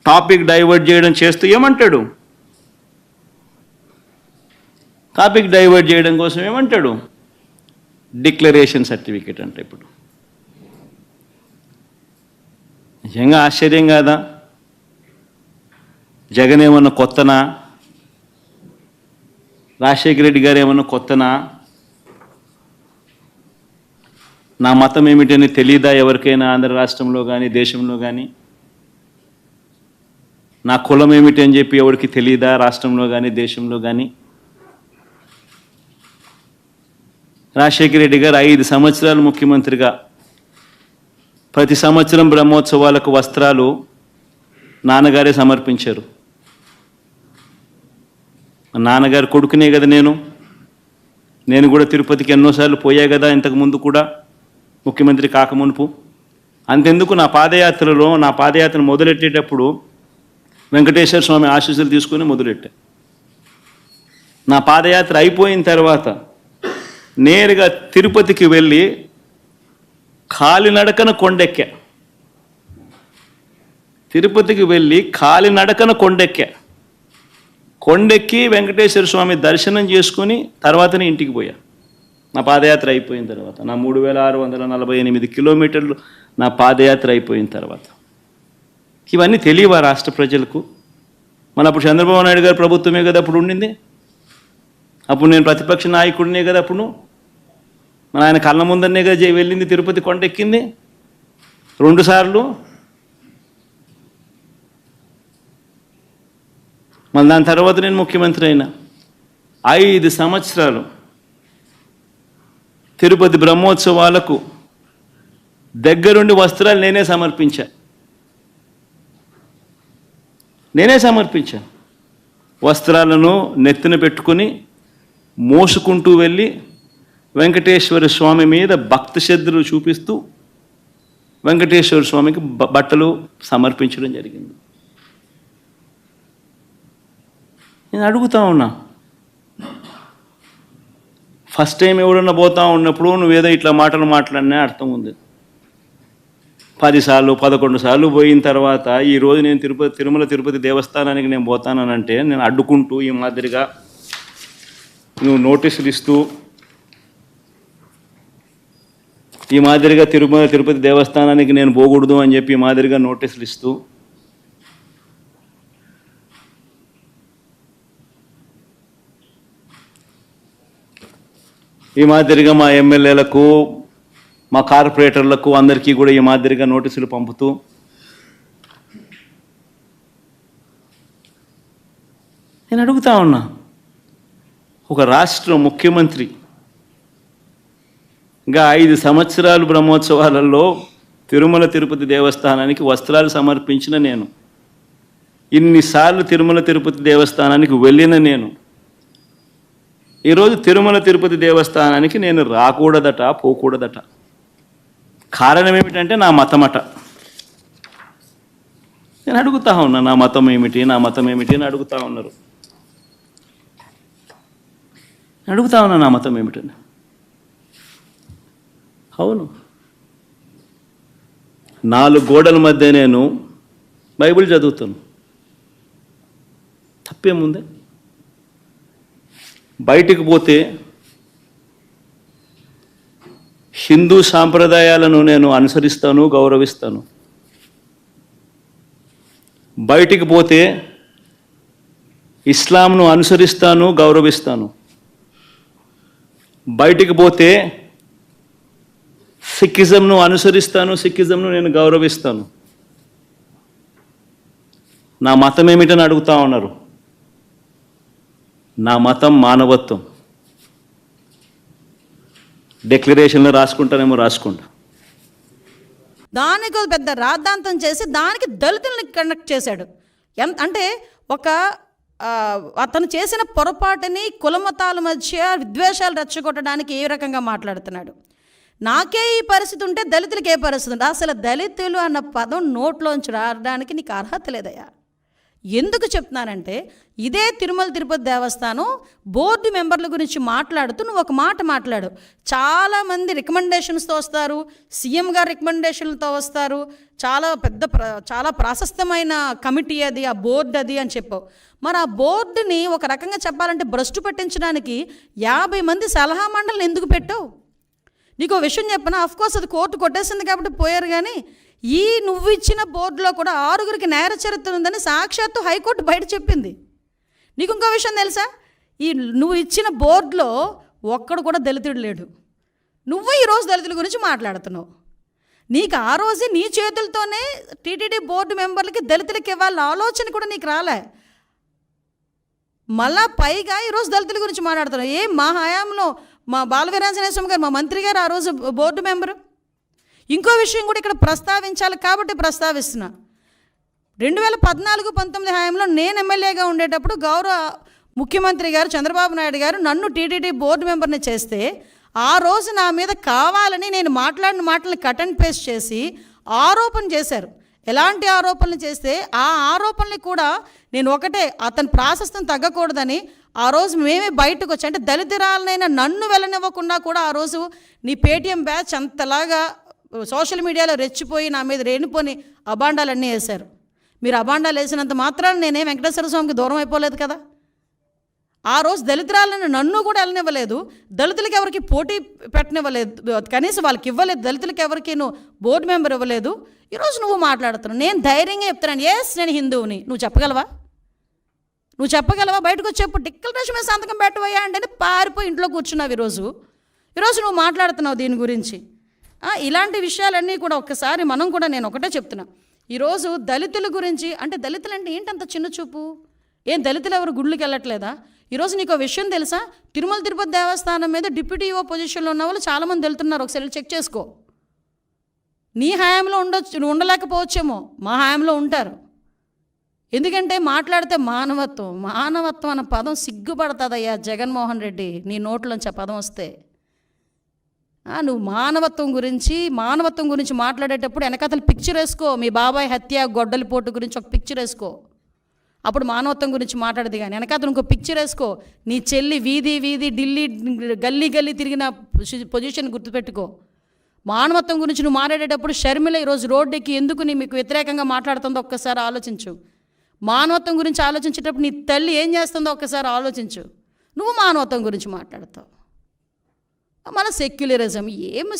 Topic divert చేయడం చేస్తూ ఏమంటాడు? టాపిక్ డైవర్ట్ చేయడం కోసం ఏమంటాడు? డిక్లరేషన్ సర్టిఫికేట్ అంటే ఇప్పుడు నిజంగా ఆశ్చర్యం కాదా? జగన్ ఏమన్నా కొత్తనా? రాజశేఖర రెడ్డి గారు ఏమన్నా కొత్తనా? నా మతం ఏమిటని తెలీదా ఎవరికైనా ఆంధ్ర రాష్ట్రంలో కానీ దేశంలో కానీ? నా కులం ఏమిటి అని చెప్పి ఎవరికి తెలీదా రాష్ట్రంలో కానీ దేశంలో కానీ? రాజశేఖర రెడ్డి గారు 5 సంవత్సరాలు ముఖ్యమంత్రిగా ప్రతి సంవత్సరం బ్రహ్మోత్సవాలకు వస్త్రాలు నాన్నగారే సమర్పించారు. నాన్నగారు కొడుకునే కదా నేను కూడా తిరుపతికి ఎన్నోసార్లు పోయా కదా ఇంతకుముందు కూడా, ముఖ్యమంత్రి కాకమునుపు. అంతెందుకు నా పాదయాత్ర మొదలెట్టేటప్పుడు వెంకటేశ్వర స్వామి ఆశీస్సులు తీసుకుని మొదలెట్టా. నా పాదయాత్ర అయిపోయిన తర్వాత నేరుగా తిరుపతికి వెళ్ళి కాలినడకన కొండెక్కా. తిరుపతికి వెళ్ళి కాలినడకన కొండెక్కి వెంకటేశ్వర స్వామి దర్శనం చేసుకుని తర్వాతనే ఇంటికి పోయా. నా పాదయాత్ర అయిపోయిన తర్వాత, నా 3648 కిలోమీటర్లు నా పాదయాత్ర అయిపోయిన తర్వాత. ఇవన్నీ తెలియవా రాష్ట్ర ప్రజలకు? మన అప్పుడు చంద్రబాబు నాయుడు గారు ప్రభుత్వమే కదా అప్పుడు ఉండింది. అప్పుడు నేను ప్రతిపక్ష నాయకుడినే కదా అప్పుడు. మన ఆయన కళ్ళ ముందరనే కదా వెళ్ళింది, తిరుపతి కొండెక్కింది 2 సార్లు. మళ్ళీ దాని తర్వాత నేను ముఖ్యమంత్రి అయినా. 5 సంవత్సరాలు తిరుపతి బ్రహ్మోత్సవాలకు దగ్గరుండి వస్త్రాలు నేనే సమర్పించాను. వస్త్రాలను నెత్తిన పెట్టుకుని మోసుకుంటూ వెళ్ళి వెంకటేశ్వర స్వామి మీద భక్తి శ్రద్ధలు చూపిస్తూ వెంకటేశ్వర స్వామికి బట్టలు సమర్పించడం జరిగింది. నేను అడుగుతా ఉన్నా, ఫస్ట్ టైం ఎవడన్నా పోతా ఉన్నప్పుడు నువ్వేదో ఇట్లా మాటలు మాట్లాడినా అర్థం ఉంది. 10 సార్లు 11 సార్లు పోయిన తర్వాత ఈరోజు నేను తిరుమల తిరుపతి దేవస్థానానికి నేను పోతానంటే నేను అడ్డుకుంటూ ఈ మాదిరిగా నువ్వు నోటీసులు ఇస్తూ ఈ మాదిరిగా తిరుమల తిరుపతి దేవస్థానానికి నేను పోకూడదు అని చెప్పి ఈ మాదిరిగా నోటీసులు ఇస్తూ ఈ మాదిరిగా మా ఎమ్మెల్యేలకు మా కార్పొరేటర్లకు అందరికీ కూడా ఈ మాదిరిగా నోటీసులు పంపుతూ నేను అడుగుతా ఉన్నా, ఒక రాష్ట్ర ముఖ్యమంత్రిగా 5 సంవత్సరాలు బ్రహ్మోత్సవాలలో తిరుమల తిరుపతి దేవస్థానానికి వస్త్రాలు సమర్పించిన నేను, ఇన్నిసార్లు తిరుమల తిరుపతి దేవస్థానానికి వెళ్ళిన నేను, ఈరోజు తిరుమల తిరుపతి దేవస్థానానికి నేను రాకూడదట, పోకూడదట. కారణం ఏమిటంటే నా మతమట. నేను అడుగుతా ఉన్నా, నా మతం ఏమిటి అని అడుగుతా ఉన్నారు. అడుగుతా ఉన్నా నా మతం ఏమిటని. అవును, 4 గోడల మధ్య నేను బైబిల్ చదువుతాను, తప్పేముంది? బయటికి పోతే హిందూ సాంప్రదాయాలను నేను అనుసరిస్తాను, గౌరవిస్తాను. బయటికి పోతే ఇస్లాంను అనుసరిస్తాను, గౌరవిస్తాను. బయటికి పోతే సిక్కిజంను అనుసరిస్తాను, సిక్కిజంను నేను గౌరవిస్తాను. నా మతం ఏమిటని అడుగుతా ఉన్నారు. నా మతం మానవత్వం. డిక్లరేషన్లో రాసుకుంటానేమో రాసుకుంటా. దానికి పెద్ద రాద్ధాంతం చేసి దానికి దళితుల్ని కండక్ట్ చేశాడు. అంటే అతను చేసిన పొరపాటుని కులమతాల మధ్య విద్వేషాలు రెచ్చగొట్టడానికి ఏ రకంగా మాట్లాడుతున్నాడు. నాకే ఈ పరిస్థితి ఉంటే దళితులకి ఏ పరిస్థితి ఉంటే? అసలు దళితులు అన్న పదం నోట్లోంచి రావడానికి నీకు అర్హత లేదయ్యా. ఎందుకు చెప్తున్నానంటే ఇదే తిరుమల తిరుపతి దేవస్థానం బోర్డు మెంబర్ల గురించి మాట్లాడుతూ నువ్వు ఒక మాట మాట్లాడు. చాలామంది రికమెండేషన్స్తో వస్తారు, సీఎం గారు రికమెండేషన్లతో వస్తారు, చాలా ప్రాశస్తమైన కమిటీ అది, ఆ బోర్డు అది అని చెప్పావు. మరి ఆ బోర్డుని ఒక రకంగా చెప్పాలంటే భ్రష్టు పట్టించడానికి 50 మంది సలహా మండలిని ఎందుకు పెట్టావు? నీకు విషయం చెప్పనా, అఫ్కోర్స్ అది కోర్టు కొట్టేసింది కాబట్టి పోయారు, కానీ నువ్వు ఇచ్చిన బోర్డులో కూడా 6గురికి నేర చరిత్ర ఉందని సాక్షాత్తు హైకోర్టు బయట చెప్పింది. నీకు ఇంకో విషయం తెలుసా, నువ్వు ఇచ్చిన బోర్డులో ఒక్కడు కూడా దళితుడు లేడు. నువ్వు ఈరోజు దళితుల గురించి మాట్లాడుతున్నావు. నీకు ఆ రోజే నీ చేతులతోనే టీటీడీ బోర్డు మెంబర్లకి దళితులకి ఇవ్వాలన్న ఆలోచన కూడా నీకు రాలే. మళ్ళా పైగా ఈరోజు దళితుల గురించి మాట్లాడుతున్నావు. మా హయాంలో మా బాలవీరాంజనేయ స్వామి గారు, మా మంత్రి గారు ఆ రోజు బోర్డు మెంబరు. ఇంకో విషయం కూడా ఇక్కడ ప్రస్తావించాలి కాబట్టి ప్రస్తావిస్తున్నా. 2014-19 హయాంలో నేను ఎమ్మెల్యేగా ఉండేటప్పుడు గౌరవ ముఖ్యమంత్రి గారు చంద్రబాబు నాయుడు గారు నన్ను టీటీడీ బోర్డు మెంబర్ని చేస్తే ఆ రోజు నా మీద కావాలని నేను మాట్లాడిన మాటలను కట్ అండ్ పేస్ట్ చేసి ఆరోపణ చేశారు. ఎలాంటి ఆరోపణలు చేస్తే ఆ ఆరోపణలు కూడా నేను ఒకటే, అతని ప్రాశస్తం తగ్గకూడదని ఆ రోజు మేమే బయటకు వచ్చి, అంటే దళితురాలనైనా నన్ను వెళ్ళనివ్వకుండా కూడా ఆ రోజు నీ పేటీఎం బ్యాచ్ అంతలాగా సోషల్ మీడియాలో రెచ్చిపోయి నా మీద రేణిపోని అబాండాలన్నీ వేశారు. మీరు అబాండాలు వేసినంత మాత్రాన్ని నేనే వెంకటేశ్వర స్వామికి దూరం అయిపోలేదు కదా. ఆ రోజు దళితురాలను నన్ను కూడా వెళ్ళనివ్వలేదు, దళితులకి ఎవరికి పోటీ పెట్టనివ్వలేదు, కనీసం వాళ్ళకి ఇవ్వలేదు, దళితులకి ఎవరికి నువ్వు బోర్డు మెంబర్ ఇవ్వలేదు. ఈరోజు నువ్వు మాట్లాడుతున్నావు. నేను ధైర్యంగా చెప్తున్నాను, నేను హిందువుని. నువ్వు చెప్పగలవా? బయటకు వచ్చి చెప్పు, డిక్లరేషన్ మీద సంతకం పెట్టవయ్యా అంటే పారిపోయి ఇంట్లో కూర్చున్నావు. ఈరోజు నువ్వు మాట్లాడుతున్నావు దీని గురించి. ఇలాంటి విషయాలన్నీ కూడా ఒక్కసారి మనం కూడా, నేను ఒకటే చెప్తున్నా, ఈరోజు దళితుల గురించి, అంటే దళితులు అంటే ఏంటంత చిన్న చూపు? దళితులు ఎవరు గుళ్ళకి వెళ్ళట్లేదా? ఈరోజు నీకు విషయం తెలుసా, తిరుమల తిరుపతి దేవస్థానం మీద డిప్యూటీ ఈఓ పొజిషన్లో ఉన్న వాళ్ళు చాలామంది వెళ్తున్నారు. ఒకసారి చెక్ చేసుకో. నీ హయాంలో నువ్వు ఉండలేకపోవచ్చేమో, మా హయాంలో ఉంటారు. ఎందుకంటే మాట్లాడితే మానవత్వం అన్న పదం సిగ్గుపడుతుందయ్యా జగన్మోహన్ రెడ్డి, నీ నోట్లోంచి ఆ పదం వస్తే. నువ్వు మానవత్వం గురించి మాట్లాడేటప్పుడు వెనకతలు పిక్చర్ వేసుకో. మీ బాబాయ్ హత్య, గొడ్డలిపోటు గురించి ఒక పిక్చర్ వేసుకో, అప్పుడు మానవత్వం గురించి మాట్లాడేది. కానీ వెనకతలు ఇంకో పిక్చర్ వేసుకో, నీ చెల్లి వీధి ఢిల్లీ గల్లీ తిరిగిన పొజిషన్ గుర్తుపెట్టుకో. మానవత్వం గురించి నువ్వు మాట్లాడేటప్పుడు షర్మిల ఈరోజు రోడ్డుకి ఎందుకు మీకు వ్యతిరేకంగా మాట్లాడుతుందో ఒక్కసారి ఆలోచించు. మానవత్వం గురించి ఆలోచించేటప్పుడు నీ తల్లి ఏం చేస్తుందో ఒక్కసారి ఆలోచించు. నువ్వు మానవత్వం గురించి మాట్లాడతావు. మన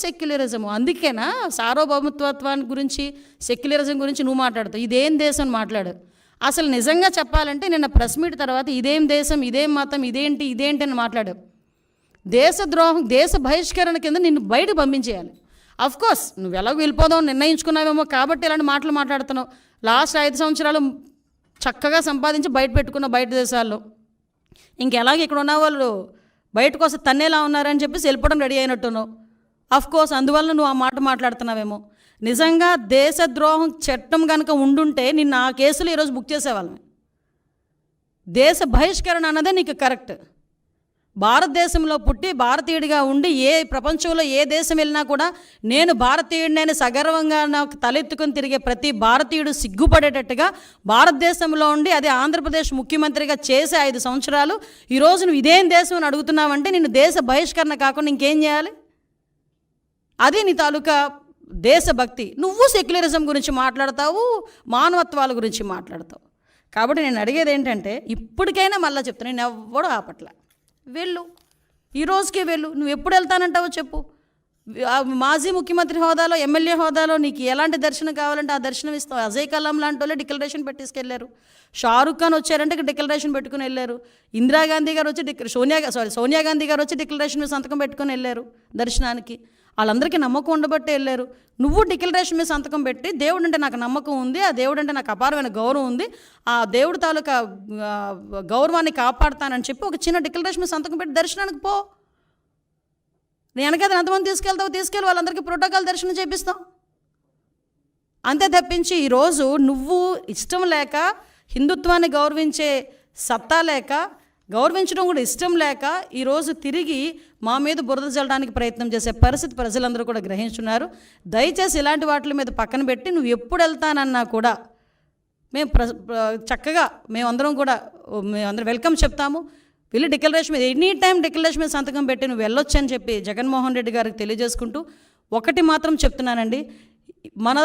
సెక్యులరిజము అందుకేనా సార్వభౌమత్వాన్ని గురించి, సెక్యులరిజం గురించి నువ్వు మాట్లాడతావు. ఇదేం దేశం మాట్లాడు. అసలు నిజంగా చెప్పాలంటే నిన్న ప్రెస్ మీట్ తర్వాత ఇదేం దేశం, ఇదేం మతం, ఇదేంటి అని మాట్లాడావు. దేశద్రోహం, దేశ బహిష్కరణ కింద నిన్ను బయట పంపించేయాలి. అఫ్కోర్స్ నువ్వు ఎలాగో వెళ్ళిపోదాం నిర్ణయించుకున్నావేమో కాబట్టి ఇలాంటి మాటలు మాట్లాడుతున్నావు. లాస్ట్ 5 సంవత్సరాలు చక్కగా సంపాదించి బయట పెట్టుకున్న బయట దేశాల్లో, ఇంకెలాగ ఇక్కడ ఉన్న వాళ్ళు బయటకు వస్తే తన్నేలా ఉన్నారని చెప్పేసి వెళ్ళిపోవడం రెడీ అయినట్టున్నావు. అఫ్కోర్స్ అందువల్ల నువ్వు ఆ మాట మాట్లాడుతున్నావేమో. నిజంగా దేశద్రోహం చట్టం కనుక ఉండుంటే నిన్న ఆ కేసులు ఈరోజు బుక్ చేసేవాళ్ళమే. దేశ బహిష్కరణ అన్నదే నీకు కరెక్ట్. భారతదేశంలో పుట్టి భారతీయుడిగా ఉండి ప్రపంచంలో ఏ దేశం వెళ్ళినా కూడా నేను భారతీయుడిని సగర్వంగా నాకు తలెత్తుకుని తిరిగే ప్రతి భారతీయుడు సిగ్గుపడేటట్టుగా భారతదేశంలో ఉండి అదే ఆంధ్రప్రదేశ్ ముఖ్యమంత్రిగా చేసే 5 సంవత్సరాలు ఈరోజు నువ్వు ఇదేం దేశం అని అడుగుతున్నావంటే నిన్ను దేశ బహిష్కరణ కాకుండా ఇంకేం చేయాలి? అది నీ తాలూకా దేశభక్తి. నువ్వు సెక్యులరిజం గురించి మాట్లాడతావు, మానవత్వాల గురించి మాట్లాడతావు. కాబట్టి నేను అడిగేది ఏంటంటే, ఇప్పటికైనా మళ్ళీ చెప్తాను, నేను ఎవ్వడూ ఆపట్ల. వెళ్ళు, ఈ రోజుకే వెళ్ళు. నువ్వు ఎప్పుడు వెళ్తానంటావో చెప్పు. మాజీ ముఖ్యమంత్రి హోదాలో, ఎమ్మెల్యే హోదాలో నీకు ఎలాంటి దర్శనం కావాలంటే ఆ దర్శనం ఇస్తావు. అజయ్ కలాం లాంటి వాళ్ళే డిక్లరేషన్ పెట్టేసుకెళ్ళారు. షారుఖ్ ఖాన్ వచ్చారంటే డిక్లరేషన్ పెట్టుకుని వెళ్ళారు. ఇందిరాగాంధీ గారు వచ్చి సోనియా గాంధీ గారు వచ్చి డిక్లరేషన్ మీద సంతకం పెట్టుకుని వెళ్ళారు దర్శనానికి. వాళ్ళందరికీ నమ్మకం ఉండబట్టే వెళ్ళారు. నువ్వు డిక్లరేషన్ మీద సంతకం పెట్టి దేవుడు అంటే నాకు నమ్మకం ఉంది, ఆ దేవుడు అంటే నాకు అపారమైన గౌరవం ఉంది, ఆ దేవుడు తాలూకా గౌరవాన్ని కాపాడుతానని చెప్పి ఒక చిన్న డిక్లరేషన్ మీద సంతకం పెట్టి దర్శనానికి పో. నేను వెనకైతే ఎంతమంది తీసుకెళ్ళి వాళ్ళందరికీ ప్రోటోకాల్ దర్శనం చేపిస్తాం. అంతే తప్పించి ఈరోజు నువ్వు ఇష్టం లేక, హిందుత్వాన్ని గౌరవించే సత్తా లేక, గౌరవించడం కూడా ఇష్టం లేక ఈరోజు తిరిగి మా మీద బురద చల్లడానికి ప్రయత్నం చేసే పరిస్థితి ప్రజలందరూ కూడా గ్రహించున్నారు. దయచేసి ఇలాంటి వాటి మీద పక్కన పెట్టి నువ్వు ఎప్పుడు వెళ్తానన్నా కూడా మేము చక్కగా మేమందరం వెల్కమ్ చెప్తాము. వెళ్ళి డిక్లరేషన్ మీద ఎనీ టైం డిక్లరేషన్ మీద సంతకం పెట్టి నువ్వు వెళ్ళొచ్చు అని చెప్పి జగన్మోహన్ రెడ్డి గారికి తెలియజేసుకుంటూ ఒకటి మాత్రం చెప్తున్నానండి, మన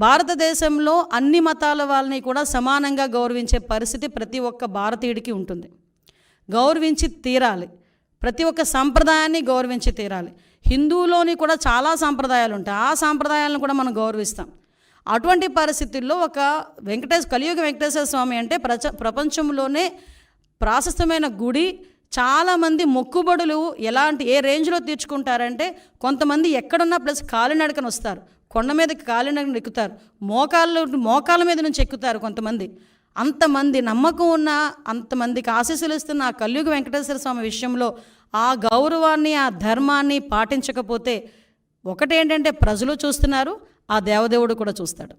భారతదేశంలో అన్ని మతాల వాళ్ళని కూడా సమానంగా గౌరవించే పరిస్థితి ప్రతి ఒక్క భారతీయుడికి ఉంటుంది. గౌరవించి తీరాలి. ప్రతి ఒక్క సంప్రదాయాన్ని గౌరవించి తీరాలి. హిందువులోని కూడా చాలా సాంప్రదాయాలు ఉంటాయి, ఆ సాంప్రదాయాలను కూడా మనం గౌరవిస్తాం. అటువంటి పరిస్థితుల్లో ఒక కలియుగ వెంకటేశ్వర స్వామి అంటే ప్రపంచంలోనే ప్రాశస్తమైన గుడి. చాలామంది మొక్కుబడులు ఏ రేంజ్లో తీర్చుకుంటారంటే, కొంతమంది ఎక్కడున్నా ప్లస్ కాలినడకన వస్తారు, కొండ మీదకి కాలినడకన ఎక్కుతారు, మోకాళ్ళ మీద నుంచి ఎక్కుతారు కొంతమంది. అంతమంది నమ్మకం ఉన్న, అంతమందికి ఆశీస్సులు ఇస్తున్న ఆ కలియుగ వెంకటేశ్వర స్వామి విషయంలో ఆ గౌరవాన్ని, ఆ ధర్మాన్ని పాటించకపోతే ఒకటేంటంటే ప్రజలు చూస్తున్నారు, ఆ దేవదేవుడు కూడా చూస్తాడు.